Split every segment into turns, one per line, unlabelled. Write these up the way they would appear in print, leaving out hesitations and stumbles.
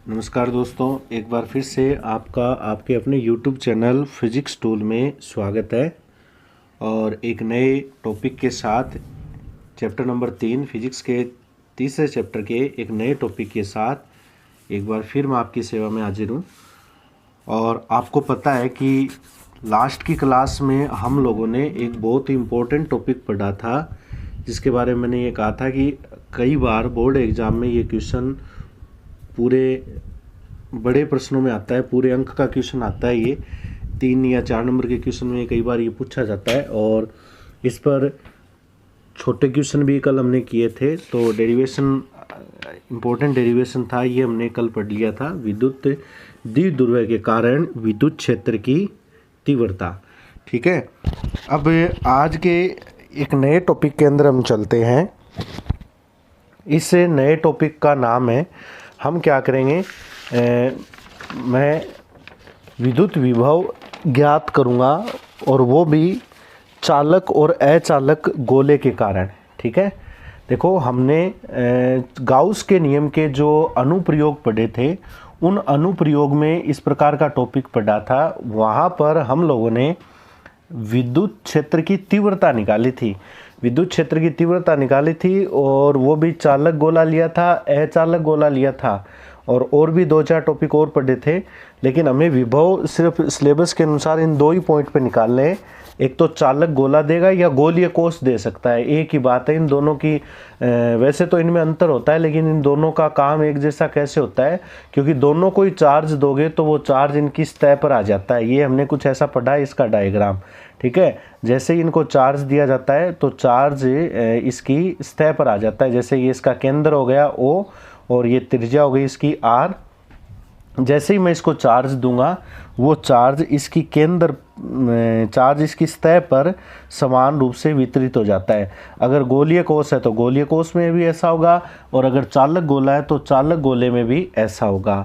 नमस्कार दोस्तों, एक बार फिर से आपका आपके अपने YouTube चैनल फिजिक्स टूल में स्वागत है। और एक नए टॉपिक के साथ चैप्टर नंबर 3 फिजिक्स के तीसरे चैप्टर के एक नए टॉपिक के साथ एक बार फिर मैं आपकी सेवा में हाजिर हूँ। और आपको पता है कि लास्ट की क्लास में हम लोगों ने एक बहुत ही इम्पोर्टेंट टॉपिक पढ़ा था, जिसके बारे में मैंने ये कहा था कि कई बार बोर्ड एग्ज़ाम में ये क्वेश्चन पूरे बड़े प्रश्नों में आता है, पूरे अंक का क्वेश्चन आता है। ये 3 या 4 नंबर के क्वेश्चन में कई बार ये पूछा जाता है। और इस पर छोटे क्वेश्चन भी कल हमने किए थे, तो डेरिवेशन इम्पोर्टेंट डेरिवेशन था, ये हमने कल पढ़ लिया था। विद्युत द्विध्रुव के कारण विद्युत क्षेत्र की तीव्रता। ठीक है, अब आज के एक नए टॉपिक के अंदर हम चलते हैं। इस नए टॉपिक का नाम है, हम क्या करेंगे, मैं विद्युत विभव ज्ञात करूंगा, और वो भी चालक और अचालक गोले के कारण। ठीक है, देखो हमने गाउस के नियम के जो अनुप्रयोग पढ़े थे, उन अनुप्रयोग में इस प्रकार का टॉपिक पढ़ा था। वहाँ पर हम लोगों ने विद्युत क्षेत्र की तीव्रता निकाली थी, विद्युत क्षेत्र की तीव्रता निकाली थी, और वो भी चालक गोला लिया था, अचालक गोला लिया था, और भी 2-4 टॉपिक और पढ़े थे। लेकिन हमें विभव सिर्फ सिलेबस के अनुसार इन 2 ही पॉइंट पे निकालने हैं। एक तो चालक गोला देगा या गोलीय कोष दे सकता है, एक ही बात है इन दोनों की। वैसे तो इनमें अंतर होता है, लेकिन इन दोनों का काम एक जैसा कैसे होता है, क्योंकि दोनों को ही चार्ज दोगे तो वो चार्ज इनकी सतह पर आ जाता है। ये हमने कुछ ऐसा पढ़ा है, इसका डायग्राम। ठीक है, जैसे ही इनको चार्ज दिया जाता है तो चार्ज इसकी सतह पर आ जाता है। जैसे ये इसका केंद्र हो गया O, और ये त्रिज्या हो गई इसकी R। जैसे ही मैं इसको चार्ज दूंगा, वो चार्ज इसकी केंद्र चार्ज इसकी सतह पर समान रूप से वितरित हो जाता है। अगर गोलीय कोष है तो गोलीय कोष में भी ऐसा होगा, और अगर चालक गोला है तो चालक गोले में भी ऐसा होगा।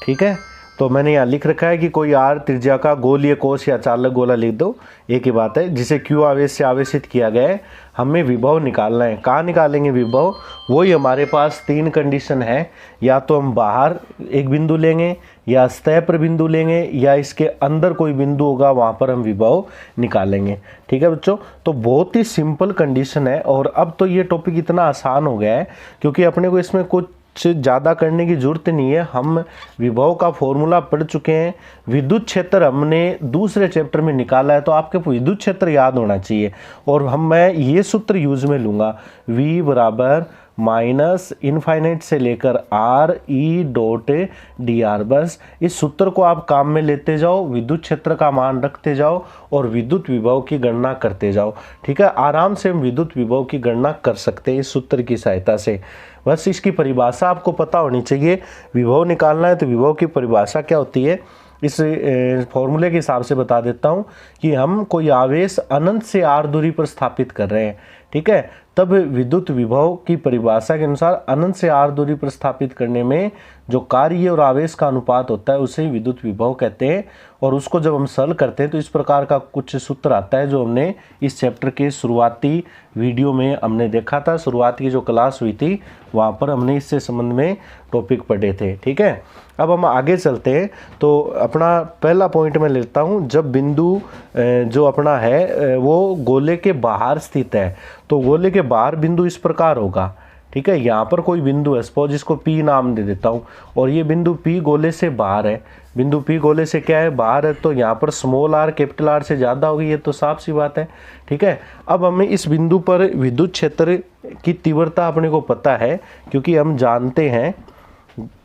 ठीक है, तो मैंने यहाँ लिख रखा है कि कोई R त्रिज्या का गोलीय कोष या चालक गोला लिख दो, एक ही बात है, जिसे Q आवेश से आवेशित किया गया है। हमें विभव निकालना है। कहाँ निकालेंगे विभव? वही हमारे पास 3 कंडीशन है, या तो हम बाहर एक बिंदु लेंगे, या सतह पर बिंदु लेंगे, या इसके अंदर कोई बिंदु होगा वहाँ पर हम विभव निकालेंगे। ठीक है बच्चों, तो बहुत ही सिंपल कंडीशन है। और अब तो ये टॉपिक इतना आसान हो गया है, क्योंकि अपने को इसमें कुछ ज़्यादा करने की जरूरत नहीं है। हम विभव का फॉर्मूला पढ़ चुके हैं, विद्युत क्षेत्र हमने दूसरे चैप्टर में निकाला है, तो आपके विद्युत क्षेत्र याद होना चाहिए। और मैं ये सूत्र यूज में लूँगा, V बराबर माइनस इनफाइनाइट से लेकर R E डॉट dr। बस इस सूत्र को आप काम में लेते जाओ, विद्युत क्षेत्र का मान रखते जाओ, और विद्युत विभव की गणना करते जाओ। ठीक है, आराम से हम विद्युत विभव की गणना कर सकते हैं इस सूत्र की सहायता से। बस इसकी परिभाषा आपको पता होनी चाहिए। विभव निकालना है तो विभव की परिभाषा क्या होती है, इस फॉर्मूले के हिसाब से बता देता हूँ कि हम कोई आवेश अनंत से r दूरी पर स्थापित कर रहे हैं। ठीक है, तब विद्युत विभव की परिभाषा के अनुसार अनंत से r दूरी पर स्थापित करने में जो कार्य और आवेश का अनुपात होता है, उसे विद्युत विभव कहते हैं। और उसको जब हम सरल करते हैं तो इस प्रकार का कुछ सूत्र आता है, जो हमने इस चैप्टर के शुरुआती वीडियो में हमने देखा था। शुरुआत की जो क्लास हुई थी वहाँ पर हमने इससे संबंध में टॉपिक पढ़े थे। ठीक है, अब हम आगे चलते हैं। तो अपना पहला पॉइंट मैं लेता हूँ, जब बिंदु जो अपना है वो गोले के बाहर स्थित है, तो गोले के बाहर बिंदु इस प्रकार होगा। ठीक है, यहाँ पर कोई बिंदु है, सपोज इसको P नाम दे देता हूँ, और ये बिंदु P गोले से बाहर है। बिंदु P गोले से क्या है, बाहर है, तो यहाँ पर स्मॉल r कैपिटल R से ज़्यादा होगी, ये तो साफ सी बात है। ठीक है, अब हमें इस बिंदु पर विद्युत क्षेत्र की तीव्रता अपने को पता है, क्योंकि हम जानते हैं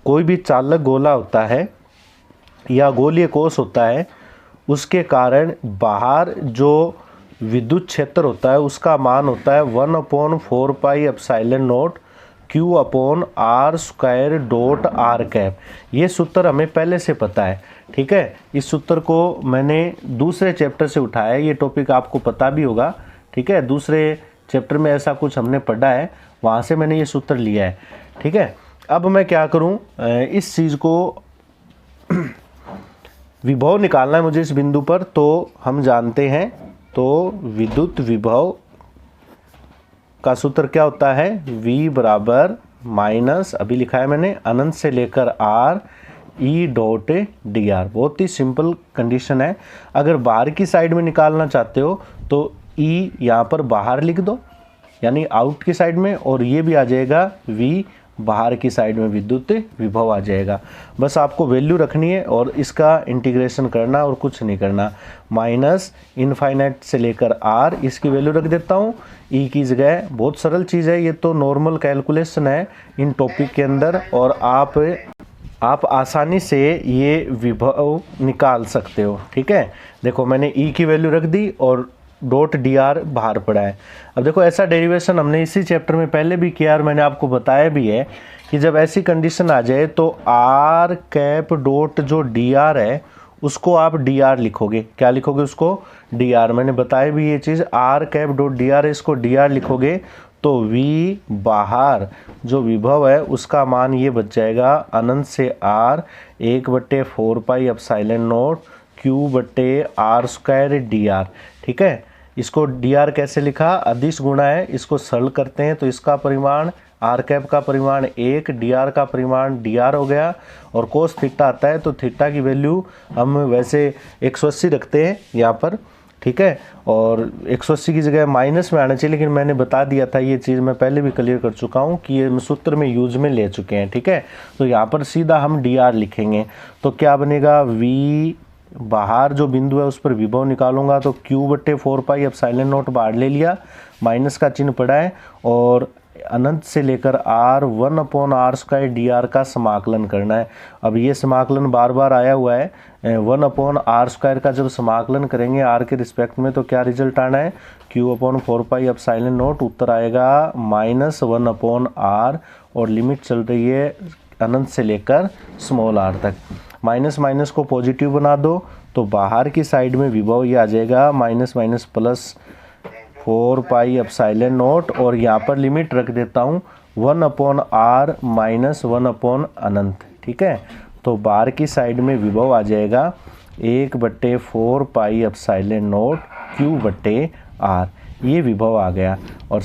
कोई भी चालक गोला होता है या गोलीय कोष होता है, उसके कारण बाहर जो विद्युत क्षेत्र होता है उसका मान होता है 1/4 pi epsilon not Q/r² dot r cap. ये सूत्र हमें पहले से पता है। ठीक है, इस सूत्र को मैंने दूसरे चैप्टर से उठाया है, ये टॉपिक आपको पता भी होगा। ठीक है, दूसरे चैप्टर में ऐसा कुछ हमने पढ़ा है, वहाँ से मैंने ये सूत्र लिया है। ठीक है, अब मैं क्या करूँ, इस चीज़ को विभव निकालना है मुझे इस बिंदु पर। तो हम जानते हैं, तो विद्युत विभव का सूत्र क्या होता है, V बराबर माइनस, अभी लिखा है मैंने, अनंत से लेकर R E dot D are. बहुत ही सिंपल कंडीशन है। अगर बाहर की साइड में निकालना चाहते हो तो ई यहाँ पर बाहर लिख दो, यानी आउट की साइड में, और ये भी आ जाएगा वी बाहर की साइड में विद्युत विभव आ जाएगा। बस आपको वैल्यू रखनी है और इसका इंटीग्रेशन करना और कुछ नहीं करना। माइनस इनफाइनाइट से लेकर आर, इसकी वैल्यू रख देता हूँ ई की जगह। बहुत सरल चीज़ है, ये तो नॉर्मल कैलकुलेशन है इन टॉपिक के अंदर, और आप आसानी से ये विभव निकाल सकते हो। ठीक है, देखो मैंने ई की वैल्यू रख दी और डॉट डी आर बाहर पड़ा है। अब देखो ऐसा डेरिवेशन हमने इसी चैप्टर में पहले भी किया और मैंने आपको बताया भी है कि जब ऐसी कंडीशन आ जाए तो आर कैप डॉट जो डी आर है उसको आप डी आर लिखोगे। क्या लिखोगे उसको? D R. मैंने बताया भी ये चीज़, R cap dot D R है, इसको डी आर लिखोगे तो वी बाहर जो विभव है उसका मान ये बच जाएगा अनंत से R 1/4 pi epsilon naught Q बटे आर स्क्वायर डी आर। ठीक है, इसको डी आर कैसे लिखा? अदिश गुणा है, इसको सरल करते हैं तो इसका परिमाण आर कैप का परिमाण 1, डी आर का परिमाण डी आर हो गया, और कोस थीटा आता है तो थीटा की वैल्यू हम वैसे 180 रखते हैं यहाँ पर। ठीक है, और 180 की जगह माइनस में आना चाहिए, लेकिन मैंने बता दिया था ये चीज़, मैं पहले भी क्लियर कर चुका हूँ कि ये सूत्र में यूज में ले चुके हैं। ठीक है, तो यहाँ पर सीधा हम डी आर लिखेंगे तो क्या बनेगा? वी बाहर जो बिंदु है उस पर विभव निकालूंगा तो Q/4 पाई एप्सिलॉन नॉट बाहर ले लिया, माइनस का चिन्ह पड़ा है, और अनंत से लेकर are 1/r square D are का समाकलन करना है। अब ये समाकलन बार बार आया हुआ है, 1/r स्क्वायर का जब समाकलन करेंगे आर के रिस्पेक्ट में तो क्या रिजल्ट आना है? Q/4 पाई एप्सिलॉन नॉट, उत्तर आएगा -1/r, और लिमिट चल रही है अनंत से लेकर स्मॉल आर तक। माइनस माइनस को पॉजिटिव बना दो तो बाहर की साइड में विभव ये आ जाएगा minus minus plus 4 pi epsilon not, और यहाँ पर लिमिट रख देता हूँ 1/r माइनस 1/अनंत। ठीक है, तो बाहर की साइड में विभव आ जाएगा 1/4 पाई एप्सिलॉन नॉट क्यू बटे आर। ये विभव आ गया, और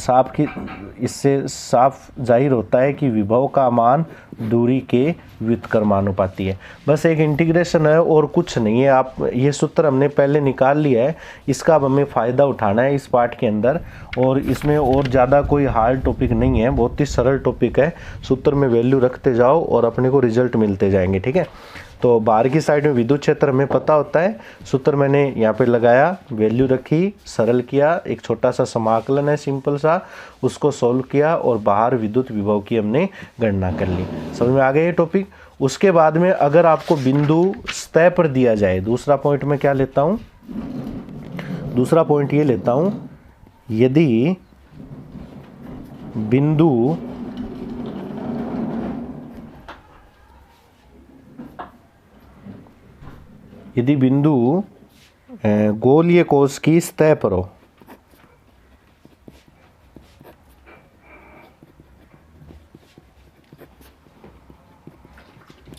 इससे साफ जाहिर होता है कि विभव का मान दूरी के व्युत्क्रमानुपाती है। बस एक इंटीग्रेशन है और कुछ नहीं है। आप ये सूत्र हमने पहले निकाल लिया है, इसका अब हमें फ़ायदा उठाना है इस पार्ट के अंदर, और इसमें और ज़्यादा कोई हार्ड टॉपिक नहीं है, बहुत ही सरल टॉपिक है। सूत्र में वैल्यू रखते जाओ और अपने को रिजल्ट मिलते जाएंगे। ठीक है, तो बाहर की साइड में विद्युत क्षेत्र हमें पता होता है, सूत्र मैंने यहाँ पे लगाया, वैल्यू रखी, सरल किया, एक छोटा सा समाकलन है सिंपल सा, उसको सॉल्व किया, और बाहर विद्युत विभव की हमने गणना कर ली। समझ में आ गया ये टॉपिक। उसके बाद में अगर आपको बिंदु सतह पर दिया जाए, दूसरा पॉइंट में क्या लेता हूँ? दूसरा पॉइंट ये लेता हूँ, यदि बिंदु गोलीय कोश की सतह पर हो,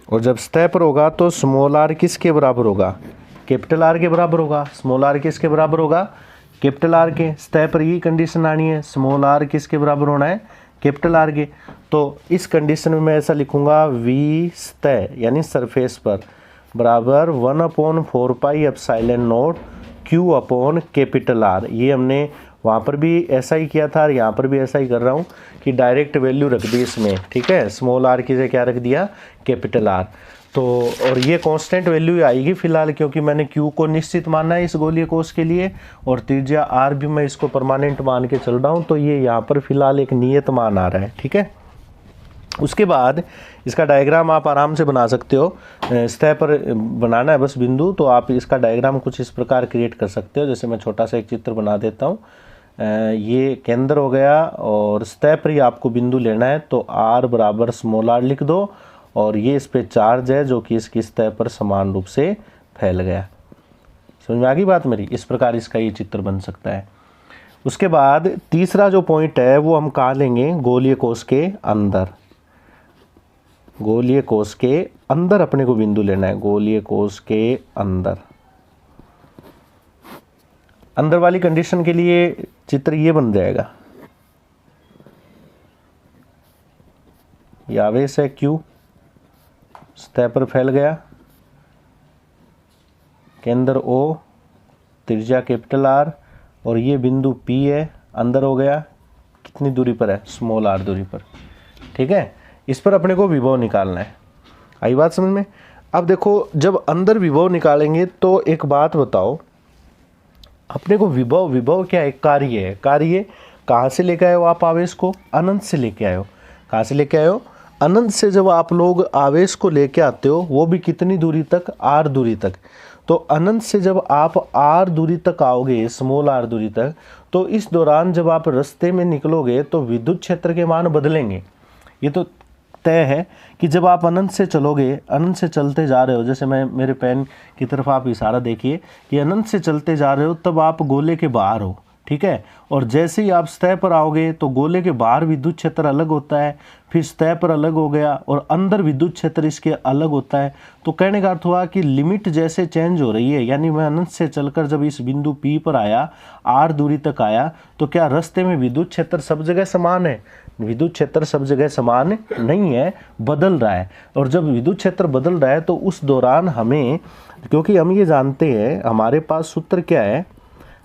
और जब सतह पर होगा तो स्मॉल आर किसके बराबर होगा? कैपिटल आर के बराबर होगा। स्मॉल आर किसके बराबर होगा? कैपिटल आर के। सतह पर ये कंडीशन आनी है, स्मॉल आर किसके बराबर होना है? कैपिटल आर के। तो इस कंडीशन में मैं ऐसा लिखूंगा, वी सतह यानी सरफेस पर बराबर 1/4 pi epsilon naught Q upon capital R. ये हमने वहाँ पर भी ऐसा ही किया था और यहाँ पर भी ऐसा ही कर रहा हूँ कि डायरेक्ट वैल्यू रख दी इसमें। ठीक है, स्मॉल आर की जगह क्या रख दिया? Capital R. तो और ये कांस्टेंट वैल्यू आएगी फिलहाल, क्योंकि मैंने क्यू को निश्चित माना है इस गोलीय कोश के लिए, और त्रिज्या आर भी मैं इसको परमानेंट मान के चल रहा हूँ, तो ये यहाँ पर फिलहाल एक नियत मान आ रहा है। ठीक है, उसके बाद इसका डायग्राम आप आराम से बना सकते हो। सतह पर बनाना है बस बिंदु, तो आप इसका डायग्राम कुछ इस प्रकार क्रिएट कर सकते हो। जैसे मैं छोटा सा एक चित्र बना देता हूँ। ये केंद्र हो गया, और सतह पर ही आपको बिंदु लेना है, तो आर बराबर स्मॉल आर लिख दो, और ये इस पे चार्ज है जो कि इसकी सतह पर समान रूप से फैल गया। समझ में आ गई बात मेरी? इस प्रकार इसका ये चित्र बन सकता है। उसके बाद तीसरा जो पॉइंट है वो हम कहाँ लेंगे? गोलीय कोश के अंदर। गोलीय कोश के अंदर अपने को बिंदु लेना है, गोलीय कोश के अंदर। अंदर वाली कंडीशन के लिए चित्र ये बन जाएगा। ये आवेश है Q, सतह पर फैल गया, केंद्र O, त्रिज्या कैपिटल R, और ये बिंदु P है, अंदर हो गया, कितनी दूरी पर है, स्मॉल r दूरी पर। ठीक है, इस पर अपने को विभव निकालना है। आई बात समझ में। अब देखो, जब अंदर विभव निकालेंगे तो एक बात बताओ, अपने को विभव क्या है, कार्य है। कार्य कहाँ से लेके आए हो आप आवेश को, अनंत से लेके आए हो। कहाँ से लेके आए हो, अनंत से। जब आप लोग आवेश को लेके आते हो, वो भी कितनी दूरी तक, r दूरी तक। तो अनंत से जब आप r दूरी तक आओगे, स्मॉल r दूरी तक, तो इस दौरान जब आप रास्ते में निकलोगे तो विद्युत क्षेत्र के मान बदलेंगे। ये तो तय है कि जब आप अनंत से चलोगे, अनंत से चलते जा रहे हो, जैसे मैं मेरे पेन की तरफ आप इशारा देखिए कि अनंत से चलते जा रहे हो, तब आप गोले के बाहर हो। ठीक है, और जैसे ही आप सतह पर आओगे तो गोले के बाहर विद्युत क्षेत्र अलग होता है, फिर सतह पर अलग हो गया, और अंदर विद्युत क्षेत्र इसके अलग होता है। तो कहने का अर्थ हुआ कि लिमिट जैसे चेंज हो रही है, यानी मैं अनंत से चलकर जब इस बिंदु P पर आया, r दूरी तक आया, तो क्या रास्ते में विद्युत क्षेत्र सब जगह समान है? विद्युत क्षेत्र सब जगह समान नहीं है, बदल रहा है। और जब विद्युत क्षेत्र बदल रहा है तो उस दौरान हमें, क्योंकि हम ये जानते हैं, हमारे पास सूत्र क्या है,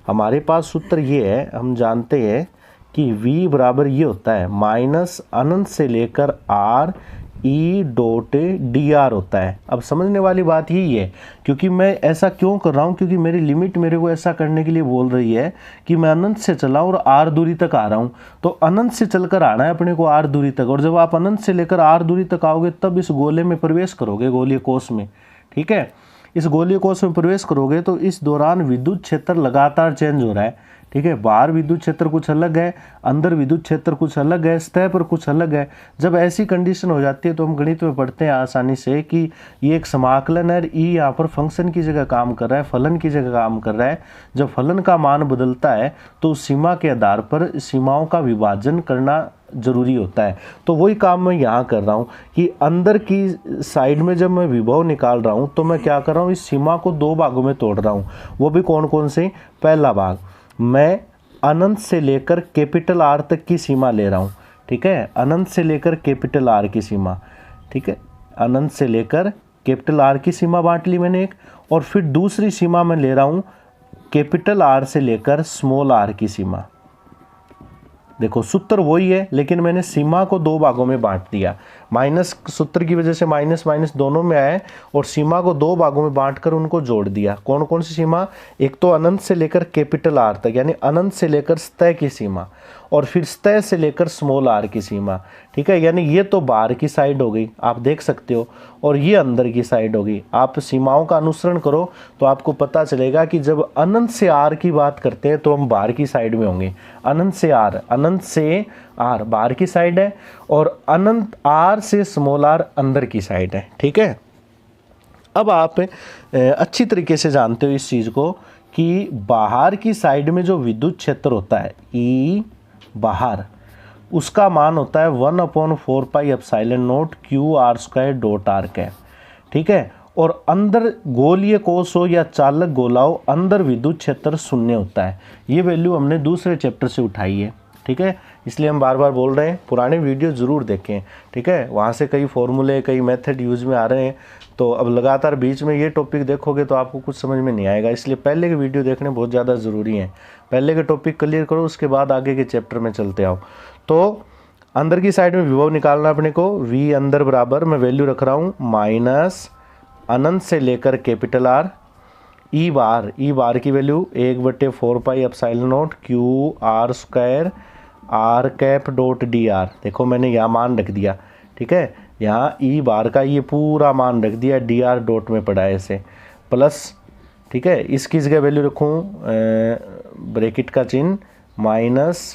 हमारे पास सूत्र ये है, हम जानते हैं कि V बराबर ये होता है माइनस अनंत से लेकर R E डॉट dr होता है। अब समझने वाली बात यही है, क्योंकि मैं ऐसा क्यों कर रहा हूँ, क्योंकि मेरी लिमिट मेरे को ऐसा करने के लिए बोल रही है कि मैं अनंत से चला और r दूरी तक आ रहा हूँ। तो अनंत से चलकर आना है अपने को r दूरी तक, और जब आप अनंत से लेकर r दूरी तक आओगे तब इस गोले में प्रवेश करोगे, गोलीय कोश में। ठीक है, इस गोलीय कोश में प्रवेश करोगे तो इस दौरान विद्युत क्षेत्र लगातार चेंज हो रहा है। ठीक है, बाहर विद्युत क्षेत्र कुछ अलग है, अंदर विद्युत क्षेत्र कुछ अलग है, सतह पर कुछ अलग है। जब ऐसी कंडीशन हो जाती है तो हम गणित में पढ़ते हैं आसानी से कि ये एक समाकलन है, ई यहाँ पर फंक्शन की जगह काम कर रहा है, फलन की जगह काम कर रहा है। जब फलन का मान बदलता है तो सीमा के आधार पर सीमाओं का विभाजन करना जरूरी होता है। तो वही काम मैं यहाँ कर रहा हूँ कि अंदर की साइड में जब मैं विभव निकाल रहा हूँ तो मैं क्या कर रहा हूँ, इस सीमा को दो भागों में तोड़ रहा हूँ। वो भी कौन कौन से? पहला भाग, मैं अनंत से लेकर कैपिटल R तक की सीमा ले रहा हूँ। ठीक है, अनंत से लेकर कैपिटल R की सीमा। ठीक है, अनंत से लेकर कैपिटल R की सीमा बांट ली मैंने एक, और फिर दूसरी सीमा मैं ले रहा हूँ कैपिटल R से लेकर स्मॉल r की सीमा। देखो सूत्र वही है, लेकिन मैंने सीमा को दो भागों में बांट दिया। माइनस सूत्र की वजह से माइनस माइनस दोनों में आए, और सीमा को दो भागों में बांटकर उनको जोड़ दिया। कौन कौन सी सीमा? एक तो अनंत से लेकर कैपिटल R तक, यानी अनंत से लेकर सतह की सीमा, और फिर सतह से लेकर स्मॉल r की सीमा। ठीक है, यानी ये तो बाहर की साइड हो गई, आप देख सकते हो, और ये अंदर की साइड हो गई। आप सीमाओं का अनुसरण करो तो आपको पता चलेगा कि जब अनंत से r की बात करते हैं तो हम बाहर की साइड में होंगे। अनंत से r, अनंत से r बाहर की साइड है, और अनंत r से स्मॉल r अंदर की साइड है। ठीक है, अब आप अच्छी तरीके से जानते हो इस चीज़ को कि बाहर की साइड में जो विद्युत क्षेत्र होता है E बाहर, उसका मान होता है 1/4 pi epsilon not QR² dot r cap. ठीक है, और अंदर गोलीय कोश हो या चालक गोला हो, अंदर विद्युत क्षेत्र शून्य होता है। ये वैल्यू हमने दूसरे चैप्टर से उठाई है। ठीक है, इसलिए हम बार बार बोल रहे हैं पुराने वीडियो ज़रूर देखें। ठीक है, वहाँ से कई फॉर्मूले, कई मेथड यूज़ में आ रहे हैं, तो अब लगातार बीच में ये टॉपिक देखोगे तो आपको कुछ समझ में नहीं आएगा। इसलिए पहले के वीडियो देखने बहुत ज़्यादा ज़रूरी हैं। पहले के टॉपिक क्लियर करो, उसके बाद आगे के चैप्टर में चलते आओ। तो अंदर की साइड में विभव निकालना अपने को, V अंदर बराबर मैं वैल्यू रख रहा हूँ माइनस अनंत से लेकर कैपिटल R, ई बार की value 1/4 pi epsilon not QR² r cap dot dr। देखो मैंने यहाँ मान रख दिया। ठीक है, यहाँ ई बार का ये पूरा मान रख दिया, dr डॉट में पड़ा है ऐसे, प्लस। ठीक है, इसकी जगह वैल्यू रखूँ ब्रैकेट का चिन्ह, माइनस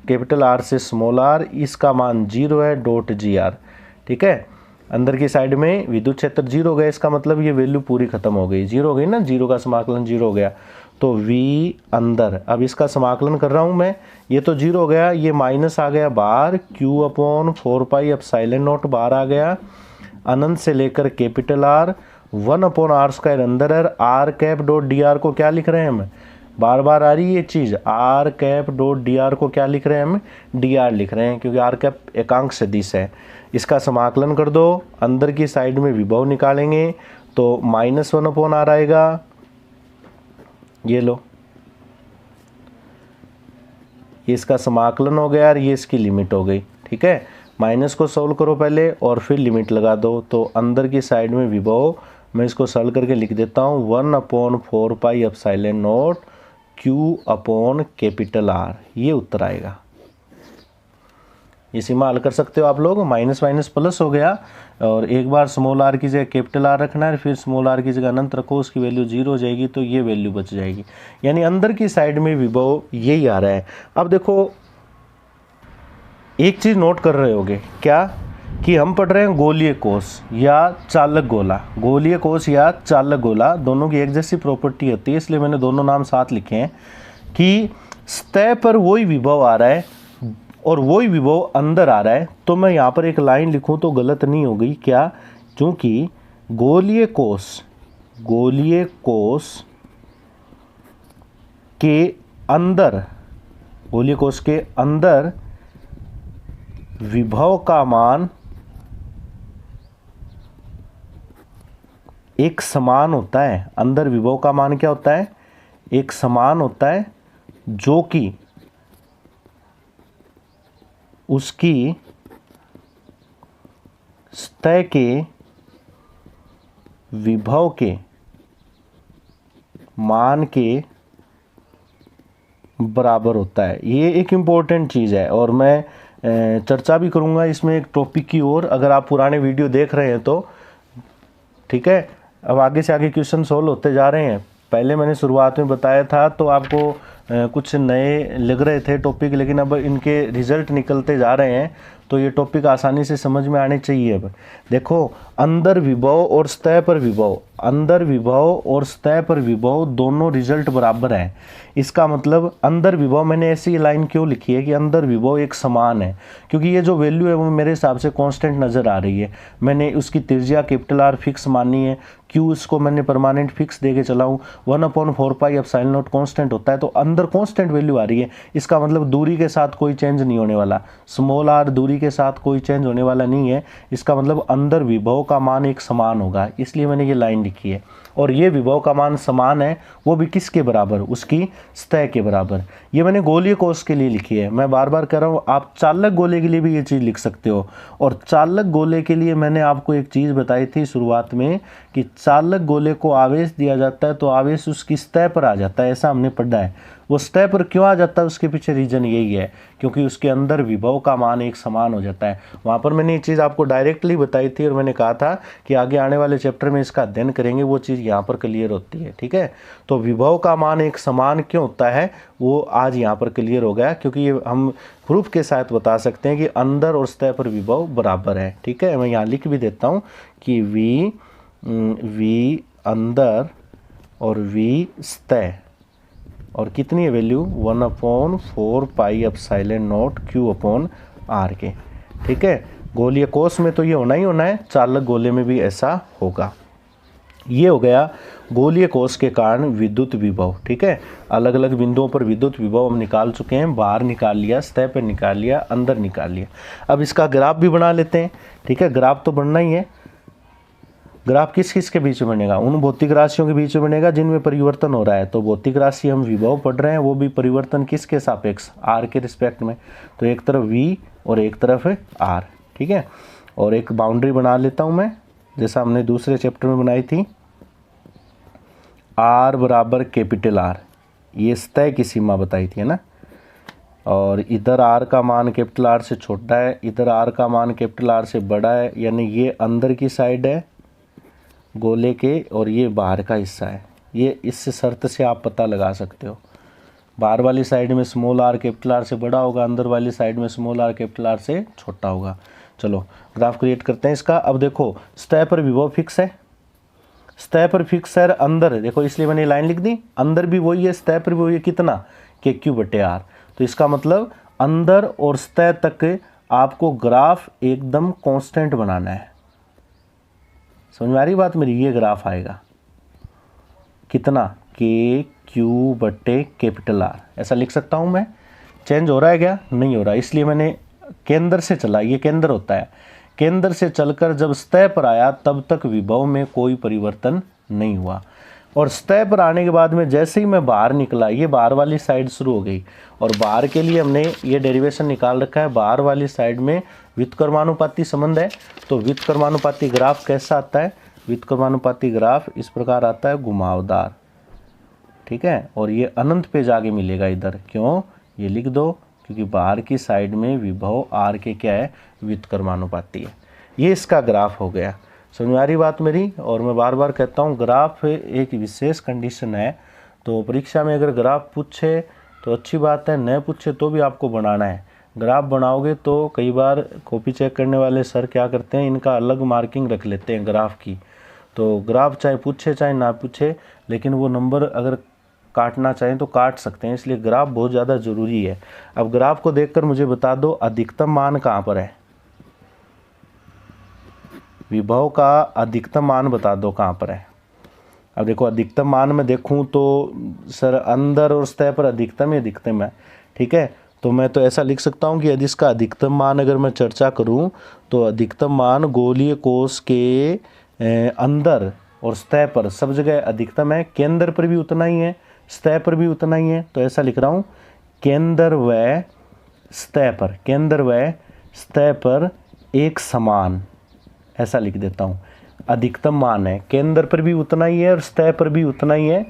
कैपिटल R से स्मॉल r, इसका मान 0 है, डॉट gr। ठीक है, अंदर की साइड में विद्युत क्षेत्र 0 हो गया, इसका मतलब ये वैल्यू पूरी खत्म हो गई, 0 हो गई ना, 0 का समाकलन 0 हो गया। तो V अंदर, अब इसका समाकलन कर रहा हूँ मैं, ये तो 0 हो गया, ये माइनस आ गया बाहर, Q/4 पाई एप्सिलॉन नॉट बाहर आ गया, अनंत से लेकर कैपिटल R 1/r² अंदर है, r कैप डॉट dr को क्या लिख रहे हैं हम? बार बार आ रही है ये चीज़। R cap dot D R को क्या लिख रहे हैं हम, डी आर लिख रहे हैं, क्योंकि आर कैप एकांक सदिश है। इसका समाकलन कर दो, अंदर की साइड में विभव निकालेंगे तो -1/r आएगा। ये लो, ये इसका समाकलन हो गया और ये इसकी लिमिट हो गई। ठीक है, माइनस को सॉल्व करो पहले और फिर लिमिट लगा दो। तो अंदर की साइड में विभव, मैं इसको सॉल्व करके लिख देता हूँ 1/4πε0 Q/R, ये उत्तर आएगा। ये सीमा हल कर सकते हो आप लोग। माइनस माइनस प्लस हो गया और एक बार स्मॉल आर की जगह कैपिटल आर रखना है, फिर स्मॉल आर की जगह अनंत रखो, उसकी वैल्यू 0 हो जाएगी, तो ये वैल्यू बच जाएगी। यानी अंदर की साइड में विभव यही आ रहा है। अब देखो एक चीज़ नोट कर रहे होगे क्या, कि हम पढ़ रहे हैं गोलीय कोष या चालक गोला। गोलीय कोष या चालक गोला दोनों की एक जैसी प्रॉपर्टी होती है, इसलिए मैंने दोनों नाम साथ लिखे हैं कि सतह पर वही विभव आ रहा है और वही विभव अंदर आ रहा है। तो मैं यहाँ पर एक लाइन लिखूँ तो गलत नहीं हो गई क्या, क्योंकि गोलीय कोष के अंदर, गोलीय कोष के अंदर विभव का मान एक समान होता है। अंदर विभव का मान क्या होता है, एक समान होता है, जो कि उसकी सतह के विभव के मान के बराबर होता है। ये एक इम्पोर्टेंट चीज़ है और मैं चर्चा भी करूँगा इसमें एक टॉपिक की ओर, अगर आप पुराने वीडियो देख रहे हैं तो। ठीक है, अब आगे से आगे क्वेश्चन सोल्व होते जा रहे हैं। पहले मैंने शुरुआत में बताया था तो आपको कुछ नए लग रहे थे टॉपिक, लेकिन अब इनके रिजल्ट निकलते जा रहे हैं तो ये टॉपिक आसानी से समझ में आने चाहिए। अब देखो, अंदर विभव और सतह पर विभव, अंदर विभव और सतह पर विभव दोनों रिजल्ट बराबर हैं। इसका मतलब अंदर विभव, मैंने ऐसी लाइन क्यों लिखी है कि अंदर विभव एक समान है, क्योंकि ये जो वैल्यू है वो मेरे हिसाब से कांस्टेंट नज़र आ रही है। मैंने उसकी त्रिज्या कैपिटल आर फिक्स मानी है, क्यू इसको मैंने परमानेंट फिक्स दे के चला हूँ। 1/4πε0 कांस्टेंट होता है, तो अंदर कांस्टेंट वैल्यू आ रही है। इसका मतलब दूरी के साथ कोई चेंज नहीं होने वाला, स्मॉल आर दूरी के साथ कोई चेंज होने वाला नहीं है। इसका मतलब अंदर विभव का मान एक समान होगा, इसलिए मैंने ये लाइन लिखी है। और ये विभव का मान समान है, वो भी किसके बराबर, उसकी सतह के बराबर। ये मैंने गोलीय कोष के लिए लिखी है। मैं बार बार कह रहा हूँ, आप चालक गोले के लिए भी ये चीज़ लिख सकते हो। और चालक गोले के लिए मैंने आपको एक चीज़ बताई थी शुरुआत में कि चालक गोले को आवेश दिया जाता है तो आवेश उसकी सतह पर आ जाता है, ऐसा हमने पढ़ा है। वो सतह पर क्यों आ जाता है, उसके पीछे रीजन यही है, क्योंकि उसके अंदर विभव का मान एक समान हो जाता है। वहाँ पर मैंने ये चीज़ आपको डायरेक्टली बताई थी और मैंने कहा था कि आगे आने वाले चैप्टर में इसका अध्ययन करेंगे, वो चीज़ यहाँ पर क्लियर होती है। ठीक है, तो विभव का मान एक समान क्यों होता है वो आज यहाँ पर क्लियर हो गया, क्योंकि ये हम प्रूफ के साथ बता सकते हैं कि अंदर और सतह पर विभव बराबर है। ठीक है, मैं यहाँ लिख भी देता हूँ कि वी अंदर और वी सतह, और कितनी है वैल्यू 1/4πε0 Q/R के। ठीक है, गोलीय कोष में तो ये होना ही होना है, चालक गोले में भी ऐसा होगा। ये हो गया गोलीय कोष के कारण विद्युत विभव। ठीक है, अलग अलग बिंदुओं पर विद्युत विभव हम निकाल चुके हैं, बाहर निकाल लिया, सतह पर निकाल लिया, अंदर निकाल लिया। अब इसका ग्राफ भी बना लेते हैं। ठीक है, ग्राफ तो बनना ही है। ग्राफ किस किस के बीच में बनेगा, उन भौतिक राशियों के बीच में बनेगा जिनमें परिवर्तन हो रहा है। तो भौतिक राशि हम विभव पढ़ रहे हैं, वो भी परिवर्तन किसके सापेक्ष, आर के रिस्पेक्ट में। तो एक तरफ वी और एक तरफ है आर। ठीक है, और एक बाउंड्री बना लेता हूँ मैं, जैसा हमने दूसरे चैप्टर में बनाई थी, आर बराबर कैपिटल आर, ये सतह की सीमा बताई थी, है ना। और इधर आर का मान कैपिटल आर से छोटा है, इधर आर का मान कैपिटल आर से बड़ा है, यानी ये अंदर की साइड है गोले के और ये बाहर का हिस्सा है। ये इस शर्त से आप पता लगा सकते हो, बाहर वाली साइड में स्मॉल आर कैपिटल आर से बड़ा होगा, अंदर वाली साइड में स्मॉल आर कैपिटल आर से छोटा होगा। चलो ग्राफ क्रिएट करते हैं इसका। अब देखो, सतह पर विभव फिक्स है, सतह पर फिक्स है, अंदर देखो, इसलिए मैंने लाइन लिख दी, अंदर भी वही है, सतह पर भी वही है, कितना KQ/R। तो इसका मतलब अंदर और सतह तक आपको ग्राफ एकदम कांस्टेंट बनाना है। समझ में आ रही बात मेरी, ये ग्राफ आएगा कितना, Q/R, ऐसा लिख सकता हूँ मैं। चेंज हो रहा है क्या? नहीं हो रहा, इसलिए मैंने केंद्र से चला, ये केंद्र होता है, केंद्र से चलकर जब सतह पर आया तब तक विभव में कोई परिवर्तन नहीं हुआ। और सतह पर आने के बाद में जैसे ही मैं बाहर निकला, ये बाहर वाली साइड शुरू हो गई, और बाहर के लिए हमने ये डेरिवेशन निकाल रखा है, बाहर वाली साइड में व्युत्क्रमानुपाती संबंध है। तो व्युत्क्रमानुपाती ग्राफ कैसा आता है? व्युत्क्रमानुपाती ग्राफ इस प्रकार आता है, घुमावदार, ठीक है। और ये अनंत पे जाके मिलेगा इधर, क्यों? ये लिख दो, क्योंकि बाहर की साइड में विभव आर के क्या है? व्युत्क्रमानुपाती है। ये इसका ग्राफ हो गया। समझ में आ रही बात मेरी? और मैं बार बार कहता हूँ, ग्राफ एक विशेष कंडीशन है। तो परीक्षा में अगर ग्राफ पूछे तो अच्छी बात है, न पूछे तो भी आपको बनाना है। ग्राफ बनाओगे तो कई बार कॉपी चेक करने वाले सर क्या करते हैं, इनका अलग मार्किंग रख लेते हैं ग्राफ की। तो ग्राफ चाहे पूछे चाहे ना पूछे, लेकिन वो नंबर अगर काटना चाहें तो काट सकते हैं, इसलिए ग्राफ बहुत ज़्यादा ज़रूरी है। अब ग्राफ को देखकर मुझे बता दो अधिकतम मान कहाँ पर है, विभव का अधिकतम मान बता दो कहाँ पर है। अब देखो अधिकतम मान में देखूं तो सर अंदर और सतह पर अधिकतम ही अधिकतम है, ठीक है। तो मैं तो ऐसा लिख सकता हूं कि यदि इसका अधिकतम मान अगर मैं चर्चा करूं तो अधिकतम मान गोलीय कोश के अंदर और सतह पर सब जगह अधिकतम है, केंद्र पर भी उतना ही है, सतह पर भी उतना ही है। तो ऐसा लिख रहा हूँ, केंद्र व सतह पर, केंद्र व सतह पर एक समान, ऐसा लिख देता हूँ। अधिकतम मान है, केंद्र पर भी उतना ही है और सतह पर भी उतना ही है,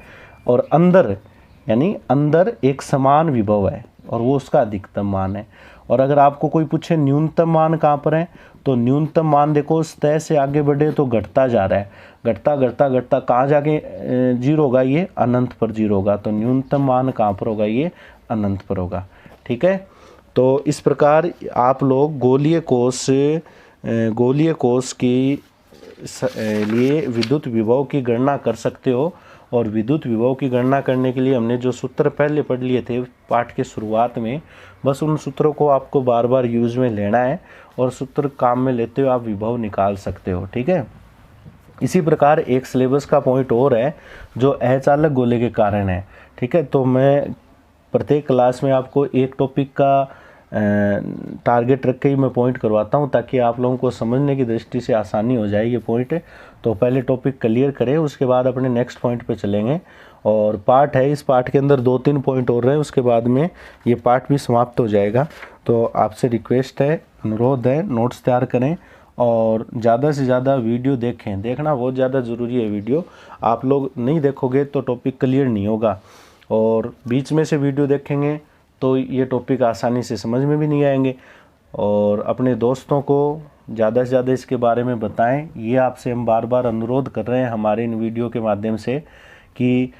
और अंदर यानी अंदर एक समान विभव है और वो उसका अधिकतम मान है। और अगर आपको कोई पूछे न्यूनतम मान कहाँ पर है, तो न्यूनतम मान देखो सतह से आगे बढ़े तो घटता जा रहा है, घटता घटता घटता कहाँ जाके जीरो होगा? ये अनंत पर जीरो होगा। तो न्यूनतम मान कहाँ पर होगा? ये अनंत पर होगा, ठीक है। तो इस प्रकार आप लोग गोलीय कोश की लिए विद्युत विभव की गणना कर सकते हो। और विद्युत विभव की गणना करने के लिए हमने जो सूत्र पहले पढ़ लिए थे पाठ के शुरुआत में, बस उन सूत्रों को आपको बार बार यूज में लेना है और सूत्र काम में लेते हुए आप विभव निकाल सकते हो, ठीक है। इसी प्रकार एक सिलेबस का पॉइंट और है जो अचालक गोले के कारण है, ठीक है। तो मैं प्रत्येक क्लास में आपको एक टॉपिक का टारगेट रख के ही मैं पॉइंट करवाता हूं, ताकि आप लोगों को समझने की दृष्टि से आसानी हो जाए ये पॉइंट। तो पहले टॉपिक क्लियर करें, उसके बाद अपने नेक्स्ट पॉइंट पे चलेंगे। और पार्ट है, इस पार्ट के अंदर 2-3 पॉइंट और रहे, उसके बाद में ये पार्ट भी समाप्त हो जाएगा। तो आपसे रिक्वेस्ट है, अनुरोध है, नोट्स तैयार करें और ज़्यादा से ज़्यादा वीडियो देखें। देखना बहुत ज़्यादा ज़रूरी है वीडियो, आप लोग नहीं देखोगे तो टॉपिक क्लियर नहीं होगा, और बीच में से वीडियो देखेंगे तो ये टॉपिक आसानी से समझ में भी नहीं आएंगे। और अपने दोस्तों को ज़्यादा से ज़्यादा इसके बारे में बताएं, ये आपसे हम बार बार अनुरोध कर रहे हैं हमारे इन वीडियो के माध्यम से कि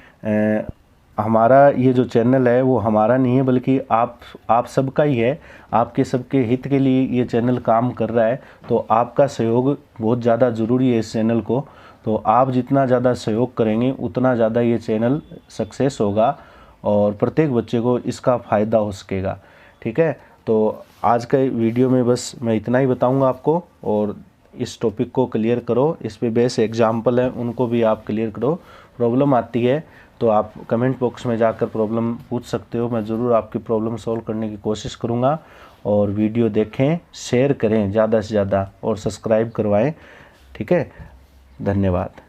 हमारा ये जो चैनल है वो हमारा नहीं है, बल्कि आप सबका ही है, आपके सबके हित के लिए ये चैनल काम कर रहा है। तो आपका सहयोग बहुत ज़्यादा ज़रूरी है इस चैनल को। तो आप जितना ज़्यादा सहयोग करेंगे उतना ज़्यादा ये चैनल सक्सेस होगा और प्रत्येक बच्चे को इसका फ़ायदा हो सकेगा, ठीक है। तो आज का वीडियो में बस मैं इतना ही बताऊंगा आपको, और इस टॉपिक को क्लियर करो। इस पे बेस एग्जाम्पल है, उनको भी आप क्लियर करो। प्रॉब्लम आती है तो आप कमेंट बॉक्स में जाकर प्रॉब्लम पूछ सकते हो, मैं ज़रूर आपकी प्रॉब्लम सॉल्व करने की कोशिश करूँगा। और वीडियो देखें, शेयर करें ज़्यादा से ज़्यादा और सब्सक्राइब करवाएं, ठीक है। धन्यवाद।